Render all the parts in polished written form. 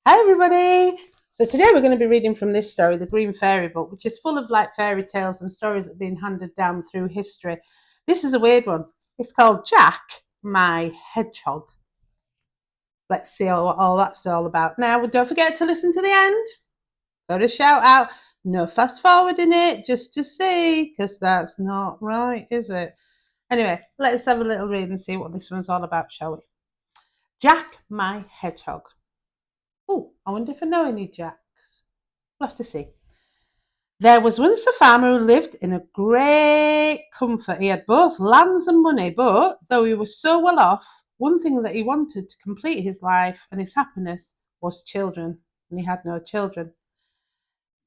Hi everybody! So today we're going to be reading from this story, The Green Fairy Book, which is full of like fairy tales and stories that have been handed down through history. This is a weird one. It's called Jack My Hedgehog. Let's see what all that's all about. Now, don't forget to listen to the end. Got a shout out. No fast forwarding it just to see, because that's not right, is it? Anyway, let's have a little read and see what this one's all about, shall we? Jack My Hedgehog. Oh, I wonder if I know any Jacks. We'll have to see. There was once a farmer who lived in a great comfort. He had both lands and money, but though he was so well off, one thing that he wanted to complete his life and his happiness was children, and he had no children.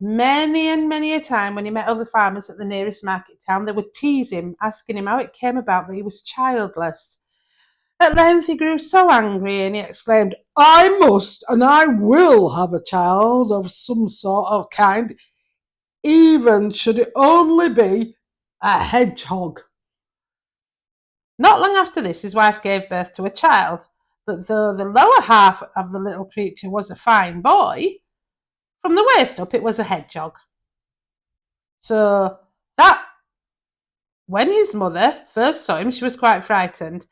Many and many a time when he met other farmers at the nearest market town, they would tease him, asking him how it came about that he was childless. At length he grew so angry and he exclaimed, "I must and I will have a child of some sort or kind, even should it only be a hedgehog." Not long after this, his wife gave birth to a child, but though the lower half of the little creature was a fine boy, from the waist up it was a hedgehog. So that when his mother first saw him, she was quite frightened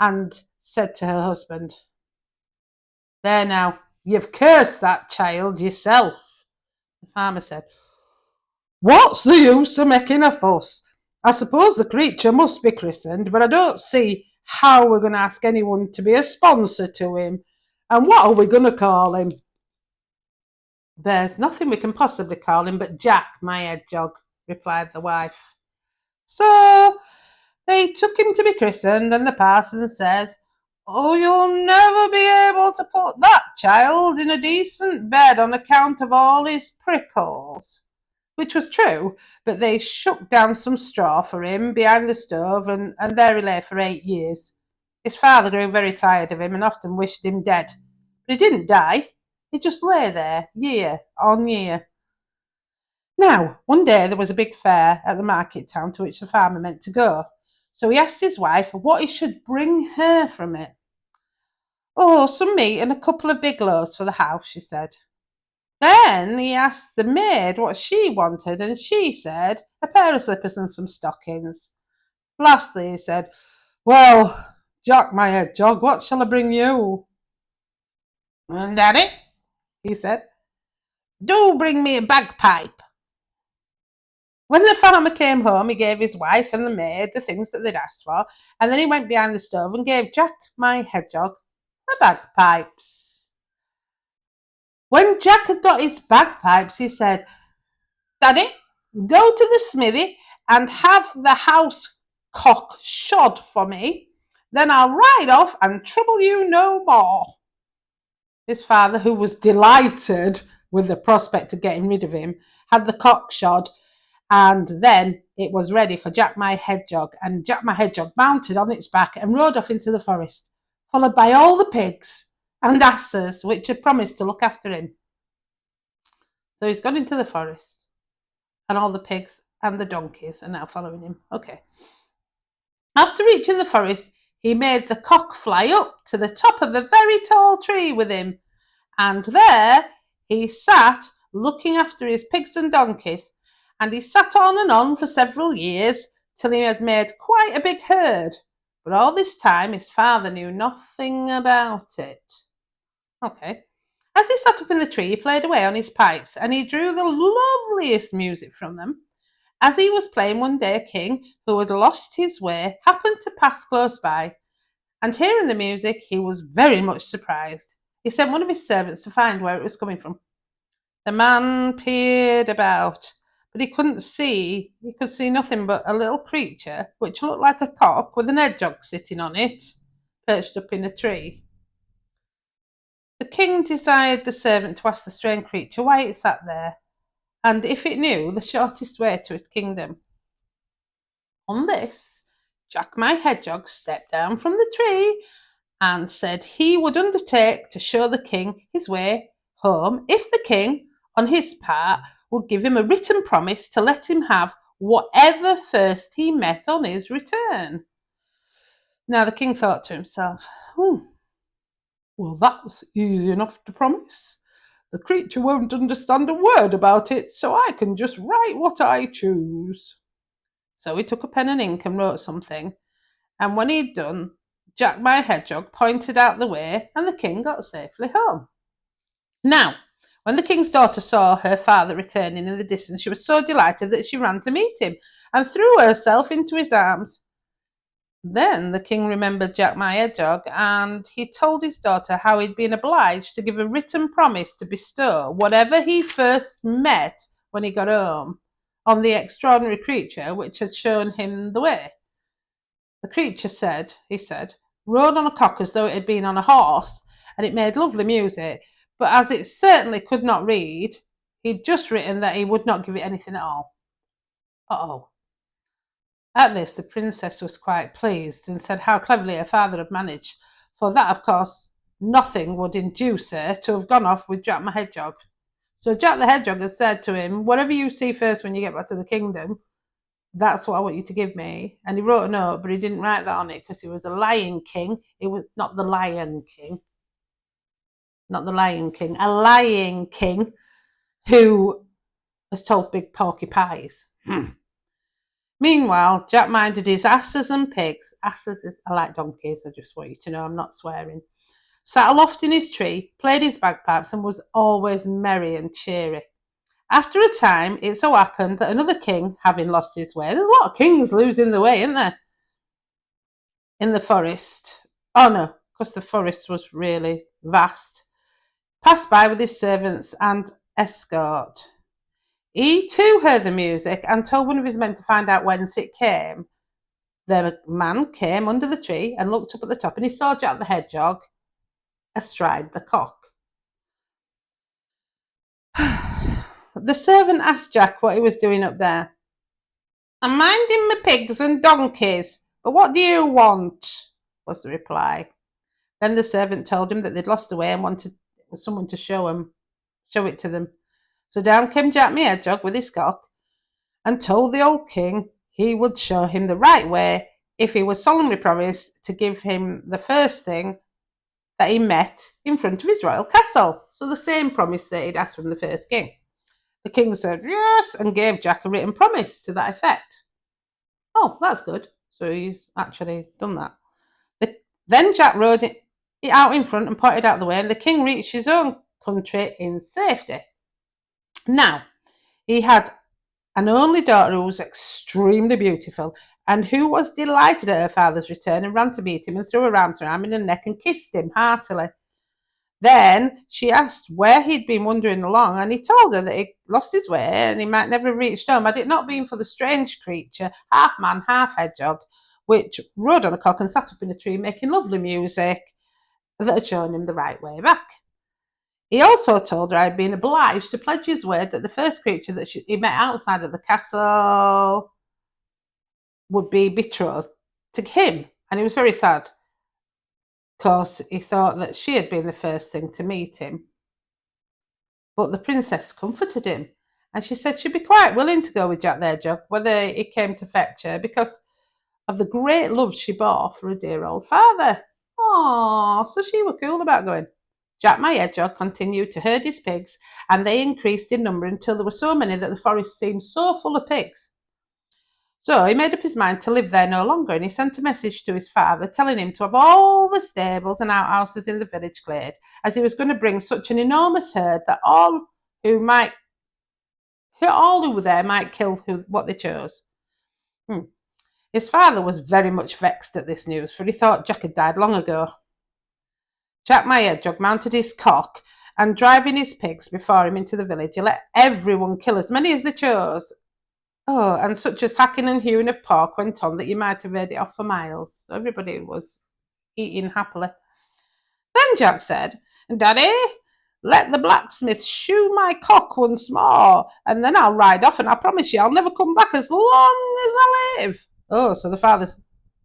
and said to her husband, "There now, you've cursed that child yourself." The farmer said, "What's the use of making a fuss? I suppose the creature must be christened, but I don't see how we're going to ask anyone to be a sponsor to him. And what are we going to call him?" "There's nothing we can possibly call him but Jack My Hedgehog," replied the wife. So they took him to be christened, and the parson says, "Oh, you'll never be able to put that child in a decent bed on account of all his prickles." Which was true, but they shook down some straw for him behind the stove, and there he lay for 8 years. His father grew very tired of him and often wished him dead. But he didn't die. He just lay there, year on year. Now, one day there was a big fair at the market town to which the farmer meant to go. So he asked his wife what he should bring her from it. "Oh, some meat and a couple of big loaves for the house," she said. Then he asked the maid what she wanted, and she said a pair of slippers and some stockings. Lastly, he said, "Well, Jack My Hedgehog, what shall I bring you?" "Daddy," he said, "do bring me a bagpipe." When the farmer came home, he gave his wife and the maid the things that they'd asked for, and then he went behind the stove and gave Jack My Hedgehog the bagpipes. When Jack had got his bagpipes, he said, "Daddy, go to the smithy and have the house cock shod for me. Then I'll ride off and trouble you no more." His father, who was delighted with the prospect of getting rid of him, had the cock shod, and then it was ready for Jack My Hedgehog, and Jack My Hedgehog mounted on its back and rode off into the forest, followed by all the pigs and asses which had promised to look after him. So he's gone into the forest, and all the pigs and the donkeys are now following him. Okay. After reaching the forest, he made the cock fly up to the top of a very tall tree with him, and there he sat looking after his pigs and donkeys, and he sat on and on for several years till he had made quite a big herd. But all this time his father knew nothing about it. Okay. As he sat up in the tree, he played away on his pipes, and he drew the loveliest music from them. As he was playing one day, a king who had lost his way happened to pass close by, and hearing the music, he was very much surprised. He sent one of his servants to find where it was coming from. The man peered about, but he could see nothing but a little creature which looked like a cock with an hedgehog sitting on it, perched up in a tree. The king desired the servant to ask the strange creature why it sat there, and if it knew the shortest way to his kingdom. On this, Jack My Hedgehog stepped down from the tree and said he would undertake to show the king his way home if the king, on his part, would give him a written promise to let him have whatever first he met on his return. Now the king thought to himself, well, that's easy enough to promise. The creature won't understand a word about it, so I can just write what I choose. So he took a pen and ink and wrote something, and when he'd done, Jack My Hedgehog pointed out the way, and the king got safely home. Now, when the king's daughter saw her father returning in the distance, she was so delighted that she ran to meet him and threw herself into his arms. Then the king remembered Jack My Hedgehog, and he told his daughter how he'd been obliged to give a written promise to bestow whatever he first met when he got home on the extraordinary creature which had shown him the way. The creature he said, rode on a cock as though it had been on a horse, and it made lovely music, but as it certainly could not read, he'd just written that he would not give it anything at all. Uh-oh. At this, the princess was quite pleased and said how cleverly her father had managed, for that, of course, nothing would induce her to have gone off with Jack my Hedgehog. So Jack the Hedgehog had said to him, whatever you see first when you get back to the kingdom, that's what I want you to give me. And he wrote a note, but he didn't write that on it because he was a lion king. It was not the Lion King. Not the Lion King. A lying king who has told big porky pies. Meanwhile, Jack minded his asses and pigs. Asses is, I like donkeys, I just want you to know I'm not swearing. Sat aloft in his tree, played his bagpipes, and was always merry and cheery. After a time, it so happened that another king, having lost his way, there's a lot of kings losing the way, isn't there? In the forest. Oh no, because the forest was really vast. Passed by with his servants and escort. He too heard the music and told one of his men to find out whence it came. The man came under the tree and looked up at the top, and he saw Jack the Hedgehog astride the cock. The servant asked Jack what he was doing up there. I'm minding my pigs and donkeys, but what do you want? Was the reply. Then the servant told him that they'd lost the way and wanted someone to show it to them. So down came Jack My Hedgehog with his cock and told the old king he would show him the right way if he was solemnly promised to give him the first thing that he met in front of his royal castle. So the same promise that he'd asked from the first king. The king said yes and gave Jack a written promise to that effect. Oh, that's good. So he's actually done that. Then Jack rode it out in front and pointed out the way, and the king reached his own country in safety. Now, he had an only daughter who was extremely beautiful and who was delighted at her father's return and ran to meet him and threw her arms around him and neck and kissed him heartily. Then she asked where he'd been wandering along, and he told her that he'd lost his way and he might never have reached home had it not been for the strange creature, half man, half hedgehog, which rode on a cock and sat up in a tree making lovely music that had shown him the right way back. He also told her I'd been obliged to pledge his word that the first creature that he met outside of the castle would be betrothed to him. And he was very sad because he thought that she had been the first thing to meet him. But the princess comforted him, and she said she'd be quite willing to go with Jack the Hedgehog, whether he came to fetch her, because of the great love she bore for her dear old father. Oh, so she were cool about going. Jack My Hedgehog continued to herd his pigs, and they increased in number until there were so many that the forest seemed so full of pigs. So he made up his mind to live there no longer, and he sent a message to his father telling him to have all the stables and outhouses in the village cleared, as he was going to bring such an enormous herd that all who were there might kill what they chose. His father was very much vexed at this news, for he thought Jack had died long ago. Jack My Hedgehog mounted his cock, and driving his pigs before him into the village, he let everyone kill as many as they chose. Oh, and such as hacking and hewing of pork went on that you might have heard it off for miles. So everybody was eating happily. Then Jack said, Daddy, let the blacksmith shoe my cock once more, and then I'll ride off, and I promise you I'll never come back as long as I live. Oh, so the father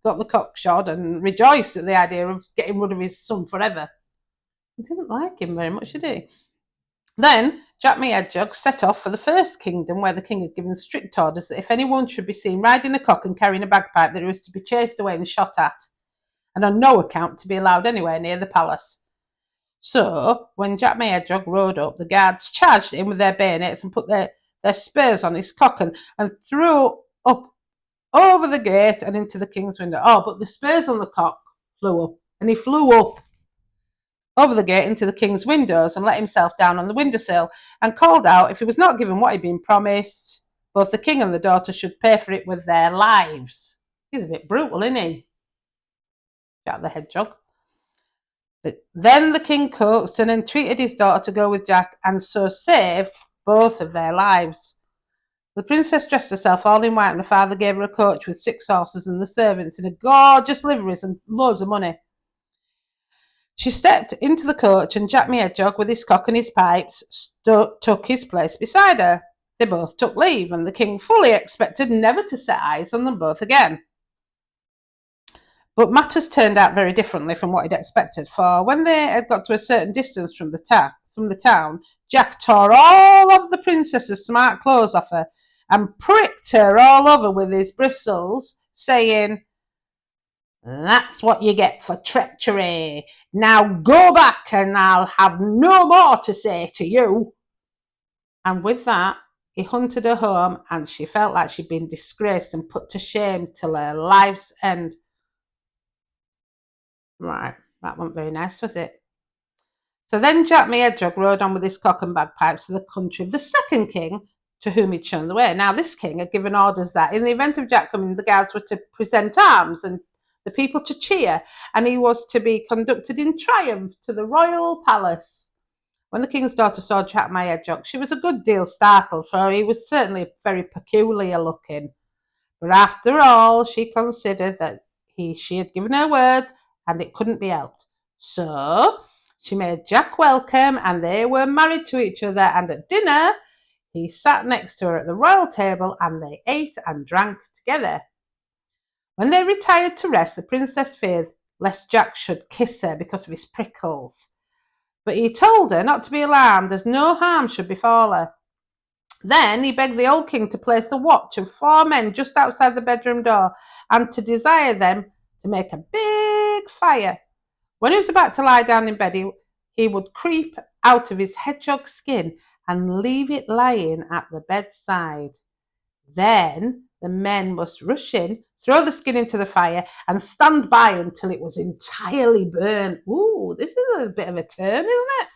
got the cock shod and rejoiced at the idea of getting rid of his son forever. He didn't like him very much, did he? Then Jack My Hedgehog set off for the first kingdom, where the king had given strict orders that if anyone should be seen riding a cock and carrying a bagpipe, that he was to be chased away and shot at, and on no account to be allowed anywhere near the palace. So when Jack My Hedgehog rode up, the guards charged him with their bayonets and put their spurs on his cock and threw up over the gate and into the king's window. Oh, but the spurs on the cock flew up, and he flew up over the gate into the king's windows and let himself down on the windowsill and called out if he was not given what he'd been promised, both the king and the daughter should pay for it with their lives. He's a bit brutal, isn't he? Jack the Hedgehog. Then the king coaxed and entreated his daughter to go with Jack and so saved both of their lives. The princess dressed herself all in white and the father gave her a coach with 6 horses and the servants in a gorgeous liveries and loads of money. She stepped into the coach and Jack My Hedgehog, with his cock and his pipes, took his place beside her. They both took leave, and the king fully expected never to set eyes on them both again. But matters turned out very differently from what he'd expected, for when they had got to a certain distance from the town, Jack tore all of the princess's smart clothes off her and pricked her all over with his bristles, saying, "That's what you get for treachery. Now go back and I'll have no more to say to you." And with that, he hunted her home and she felt like she'd been disgraced and put to shame till her life's end. Right, that wasn't very nice, was it? So then Jack My Hedgehog rode on with his cock and bagpipes to the country of the second king to whom he'd shown the way. Now this king had given orders that in the event of Jack coming, the guards were to present arms and the people to cheer, and he was to be conducted in triumph to the royal palace. When the king's daughter saw Jack My Hedgehog, she was a good deal startled, for he was certainly very peculiar looking. But after all, she considered that she had given her word and it couldn't be helped. So she made Jack welcome and they were married to each other, and at dinner he sat next to her at the royal table and they ate and drank together. When they retired to rest, the princess feared lest Jack should kiss her because of his prickles. But he told her not to be alarmed, as no harm should befall her. Then he begged the old king to place a watch of 4 men just outside the bedroom door and to desire them to make a big fire. When he was about to lie down in bed, he would creep out of his hedgehog skin and leave it lying at the bedside. Then the men must rush in, throw the skin into the fire, and stand by until it was entirely burnt. Ooh, this is a bit of a turn, isn't it?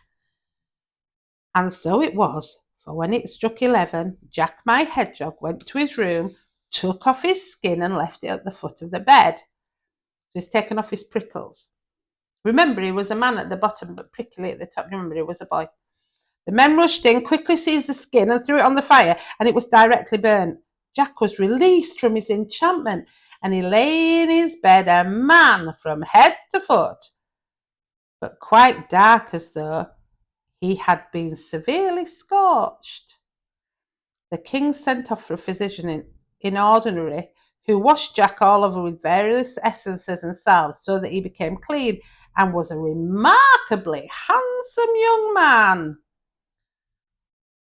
And so it was, for when it struck 11, Jack My Hedgehog went to his room, took off his skin and left it at the foot of the bed. So he's taken off his prickles. Remember, he was a man at the bottom, but prickly at the top. Remember, he was a boy. The men rushed in, quickly seized the skin and threw it on the fire, and it was directly burnt. Jack was released from his enchantment, and he lay in his bed a man from head to foot, but quite dark, as though he had been severely scorched. The king sent off for a physician in ordinary, who washed Jack all over with various essences and salves so that he became clean and was a remarkably handsome young man.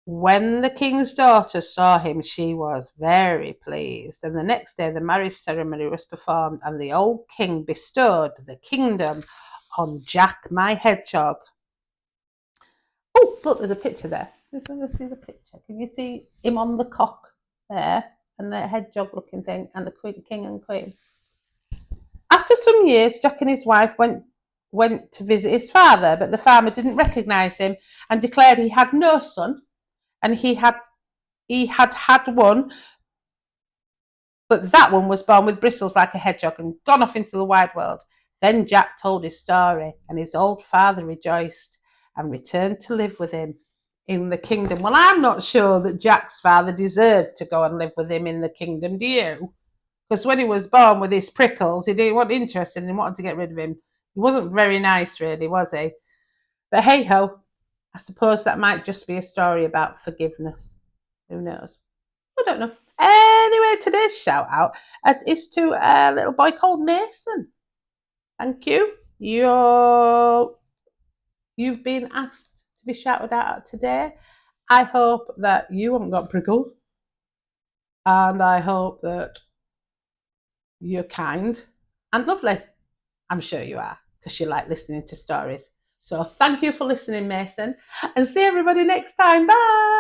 When the king's daughter saw him, she was very pleased, and the next day the marriage ceremony was performed and the old king bestowed the kingdom on Jack My Hedgehog. Oh, look, there's a picture there. Just want to see the picture. Can you see him on the cock there, and the hedgehog looking thing, and the king and queen? After some years, Jack and his wife went to visit his father, but the farmer didn't recognise him and declared he had no son, and he had one, but that one was born with bristles like a hedgehog and gone off into the wide world. Then Jack told his story, and his old father rejoiced and returned to live with him in the kingdom. Well, I'm not sure that Jack's father deserved to go and live with him in the kingdom, do you? Because when he was born with his prickles, he wasn't interested and he wanted to get rid of him. He wasn't very nice, really, was he? But hey ho, I suppose that might just be a story about forgiveness. Who knows? I don't know. Anyway, today's shout out is to a little boy called Mason. Thank you. You've been asked to be shouted out today. I hope that you haven't got prickles, and I hope that you're kind and lovely. I'm sure you are, because you like listening to stories. So thank you for listening, Mason, and see everybody next time. Bye.